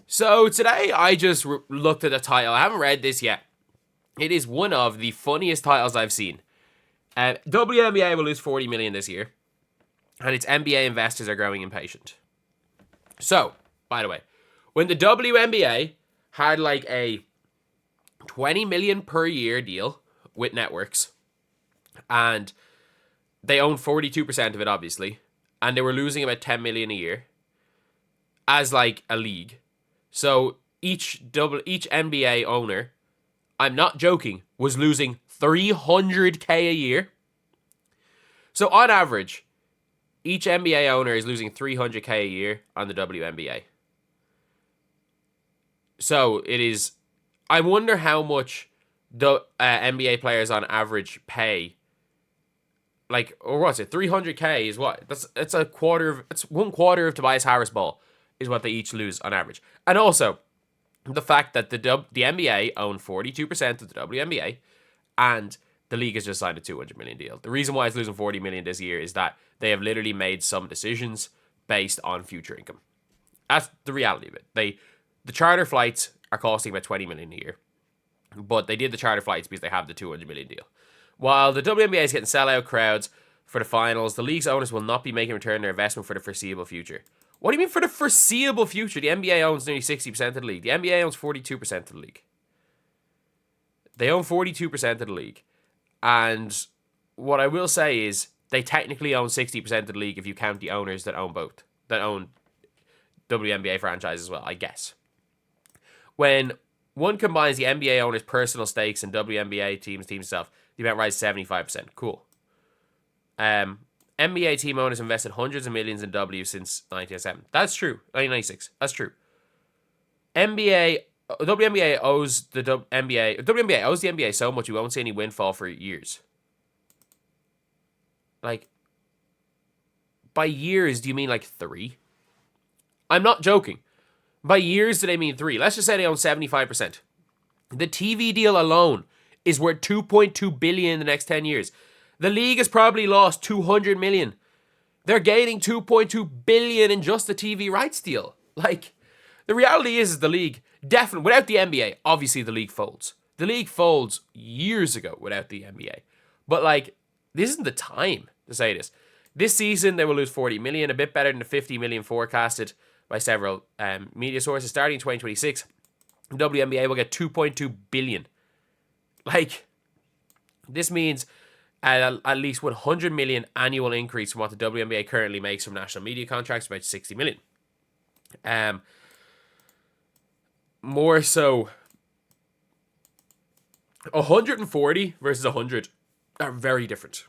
So today I just looked at the title. I haven't read this yet. It is one of the funniest titles I've seen. WNBA will lose 40 million this year, and its NBA investors are growing impatient. So, by the way, when the WNBA had like a 20 million per year deal with networks, and they own 42% of it, obviously, and they were losing about 10 million a year as like a league. So each NBA owner, I'm not joking, was losing 300k a year. So on average, each NBA owner is losing 300k a year on the WNBA. So it is. I wonder how much the NBA players on average pay. Like, or what's it? 300k is what? It's a quarter of. It's 1/4 of Tobias Harris ball is what they each lose on average. And also, the fact that the NBA own 42% of the WNBA, and the league has just signed a 200 million deal. The reason why it's losing 40 million this year is that they have literally made some decisions based on future income. That's the reality of it. The charter flights are costing about 20 million a year, but they did the charter flights because they have the 200 million deal. While the WNBA is getting sellout crowds for the finals, the league's owners will not be making return their investment for the foreseeable future. What do you mean for the foreseeable future? The NBA owns nearly 60% of the league. The NBA owns 42% of the league. They own 42% of the league. And what I will say is they technically own 60% of the league if you count the owners that own both. That own WNBA franchises as well, I guess. When one combines the NBA owners' personal stakes and WNBA team stuff, the amount rises 75%. Cool. NBA team owners invested hundreds of millions in W since 1997. That's true. 1996. That's true. WNBA owes the WNBA owes the NBA so much we won't see any windfall for years. Like, by years, do you mean like 3? I'm not joking. By years, do they mean 3? Let's just say they own 75%. The TV deal alone is worth 2.2 billion in the next 10 years. The league has probably lost 200 million. They're gaining 2.2 billion in just the TV rights deal. Like, the reality is the league, definitely, without the NBA, obviously the league folds. The league folds years ago without the NBA. But, like, this isn't the time to say this. This season, they will lose 40 million, a bit better than the 50 million forecasted by several media sources. Starting in 2026, WNBA will get 2.2 billion. Like, this means at least 100 million annual increase from what the WNBA currently makes from national media contracts, about 60 million. More so, 140 versus 100 are very different.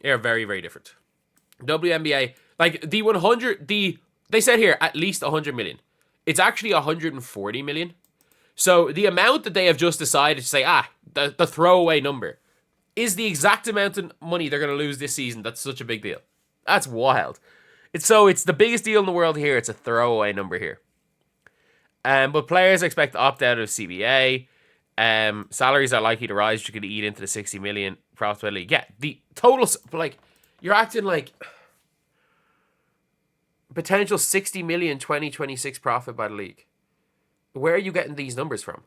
They are very, very different. WNBA, like the 100, they said here at least 100 million. It's actually 140 million. So the amount that they have just decided to say, the throwaway number, is the exact amount of money they're going to lose this season. That's such a big deal. That's wild. It's the biggest deal in the world here. It's a throwaway number here. But players expect to opt out of CBA. Salaries are likely to rise. You could eat into the 60 million profitability. Yeah, the total, like, you're acting like potential 60 million 2026 profit by the league. Where are you getting these numbers from?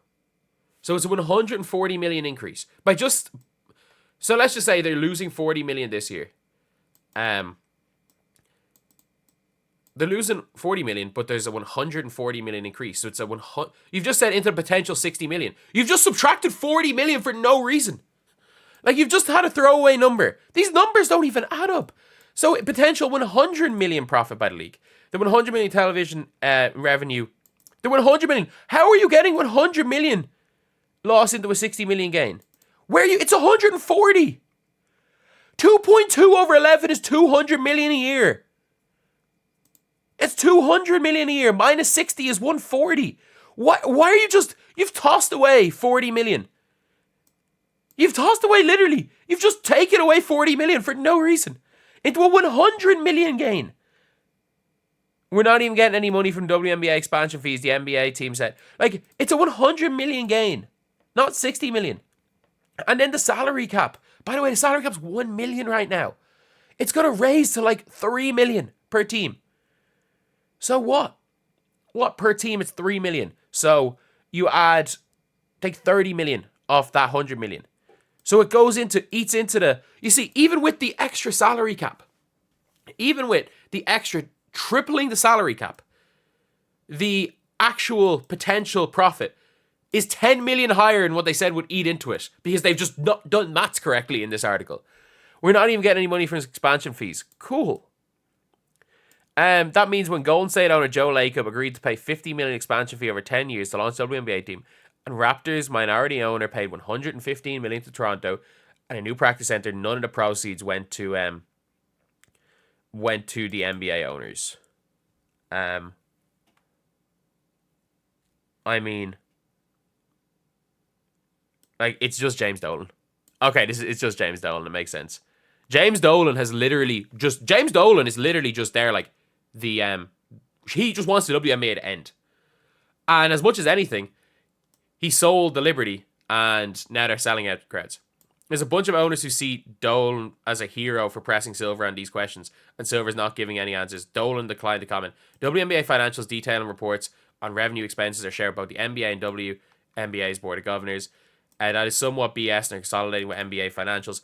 So it's a 140 million increase by just. So let's just say they're losing 40 million this year. They're losing 40 million, but there's a 140 million increase. So it's a 100. You've just said into a potential 60 million. You've just subtracted 40 million for no reason. Like, you've just had a throwaway number. These numbers don't even add up. So potential 100 million profit by the league. The 100 million television revenue. The 100 million. How are you getting 100 million loss into a 60 million gain? Where are you? It's 140. 2.2 over 11 is 200 million a year. It's 200 million a year. Minus 60 is 140. Why are you just... You've tossed away 40 million. You've tossed away, literally. You've just taken away 40 million for no reason. Into a 100 million gain. We're not even getting any money from WNBA expansion fees, the NBA team said. Like, it's a 100 million gain. Not 60 million. And then the salary cap. By the way, the salary cap's 1 million right now. It's going to raise to like 3 million per team. So what? What, per team? It's 3 million. So you add, take 30 million off that 100 million. So it eats into the, you see, even with the extra salary cap, even with the extra tripling the salary cap, the actual potential profit is 10 million higher than what they said would eat into it, because they've just not done maths correctly in this article. We're not even getting any money from expansion fees. Cool. That means when Golden State owner Joe Lacob agreed to pay 50 million expansion fee over 10 years to launch the WNBA team, and Raptors minority owner paid 115 million to Toronto and a new practice center, none of the proceeds went to the NBA owners. I mean, like, it's just James Dolan. Okay, it's just James Dolan. It makes sense. James Dolan is literally just there, like, he just wants the WNBA to end. And as much as anything, he sold the Liberty, and now they're selling out crowds. There's a bunch of owners who see Dolan as a hero for pressing Silver on these questions, and Silver's not giving any answers. Dolan declined to comment. WNBA financials detailing reports on revenue expenses are shared by both the NBA and WNBA's Board of Governors. That is somewhat BS, and they're consolidating with NBA financials.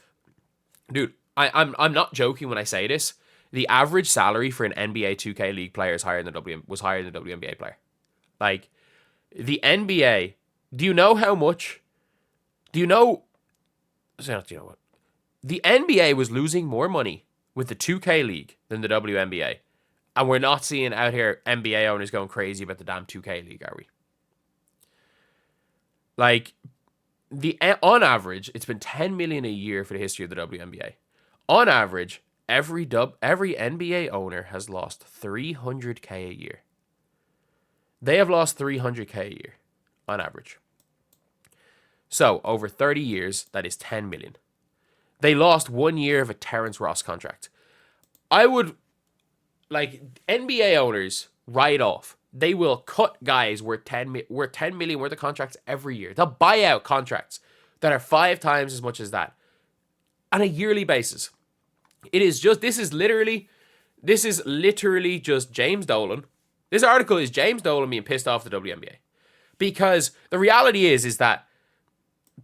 Dude, I'm not joking when I say this. The average salary for an NBA 2K League player was higher than the WNBA player. Like, the NBA, do you know how much? Do you know what? The NBA was losing more money with the 2K League than the WNBA. And we're not seeing out here NBA owners going crazy about the damn 2K League, are we? Like, on average, it's been 10 million a year for the history of the WNBA. On average, every NBA owner has lost 300k a year. They have lost 300k a year on average. So, over 30 years, that is 10 million. They lost 1 year of a Terrence Ross contract. I would, like, NBA owners write off. They will cut guys worth 10 million worth of contracts every year. They'll buy out contracts that are 5 times as much as that on a yearly basis. This is literally just James Dolan. This article is James Dolan being pissed off the WNBA. Because the reality is that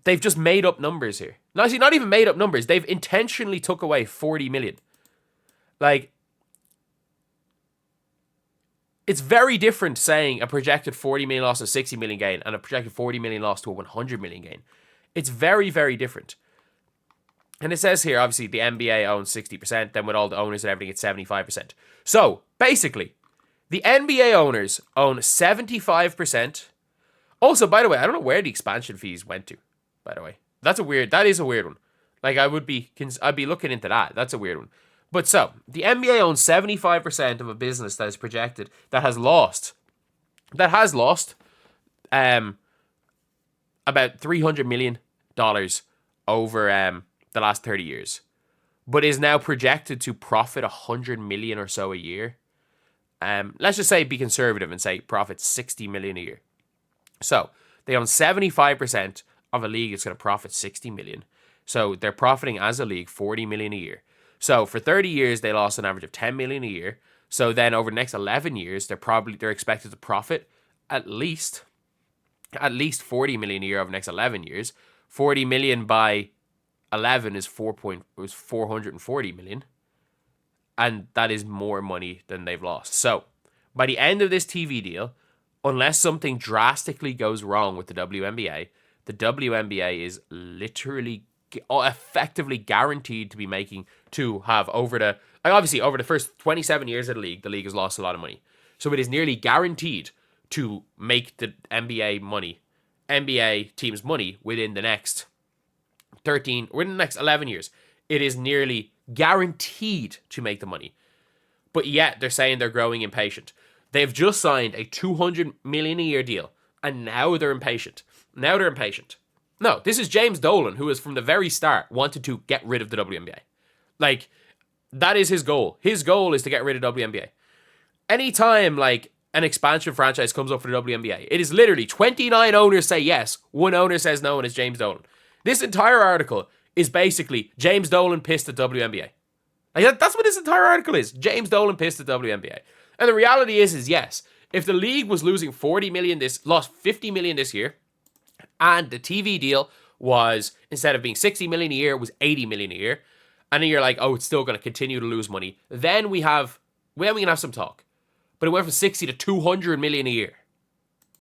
they've just made up numbers here. Not even made up numbers. They've intentionally took away 40 million. Like, it's very different saying a projected 40 million loss to 60 million gain and a projected 40 million loss to a 100 million gain. It's very, very different. And it says here, obviously, the NBA owns 60%, then with all the owners and everything, it's 75%. So, basically, the NBA owners own 75%. Also, by the way, I don't know where the expansion fees went to, by the way. That is a weird one. Like, I'd be looking into that. That's a weird one. But so, the NBA owns 75% of a business that is projected, that has lost about $300 million over the last 30 years, but is now projected to profit 100 million or so a year. Let's just say, be conservative and say profit 60 million a year. So they own 75% of a league that's going to profit 60 million. So they're profiting as a league 40 million a year. So for 30 years, they lost an average of 10 million a year. So then over the next 11 years, they're expected to profit at least 40 million a year over the next 11 years. 40 million by 11 is 440 million. And that is more money than they've lost. So by the end of this TV deal, unless something drastically goes wrong with the WNBA is literally effectively guaranteed to have over the first 27 years of the league has lost a lot of money. So it is nearly guaranteed to make the NBA teams money within the next 11 years. It is nearly guaranteed to make the money. But yet they're saying they're growing impatient. They've just signed a 200 million a year deal, and now they're impatient. No, this is James Dolan, who has from the very start wanted to get rid of the WNBA. Like, that is his goal. His goal is to get rid of WNBA. Anytime, like, an expansion franchise comes up for the WNBA, it is literally 29 owners say yes, 1 owner says no, and it's James Dolan. This entire article is basically James Dolan pissed at WNBA. Like, that's what this entire article is. James Dolan pissed at WNBA. And the reality is yes, If the league was losing 40 million lost 50 million this year, and the TV deal was, instead of being 60 million a year, was 80 million a year, and then you're like, oh, it's still going to continue to lose money, then we can have some talk. But it went from 60 to 200 million a year.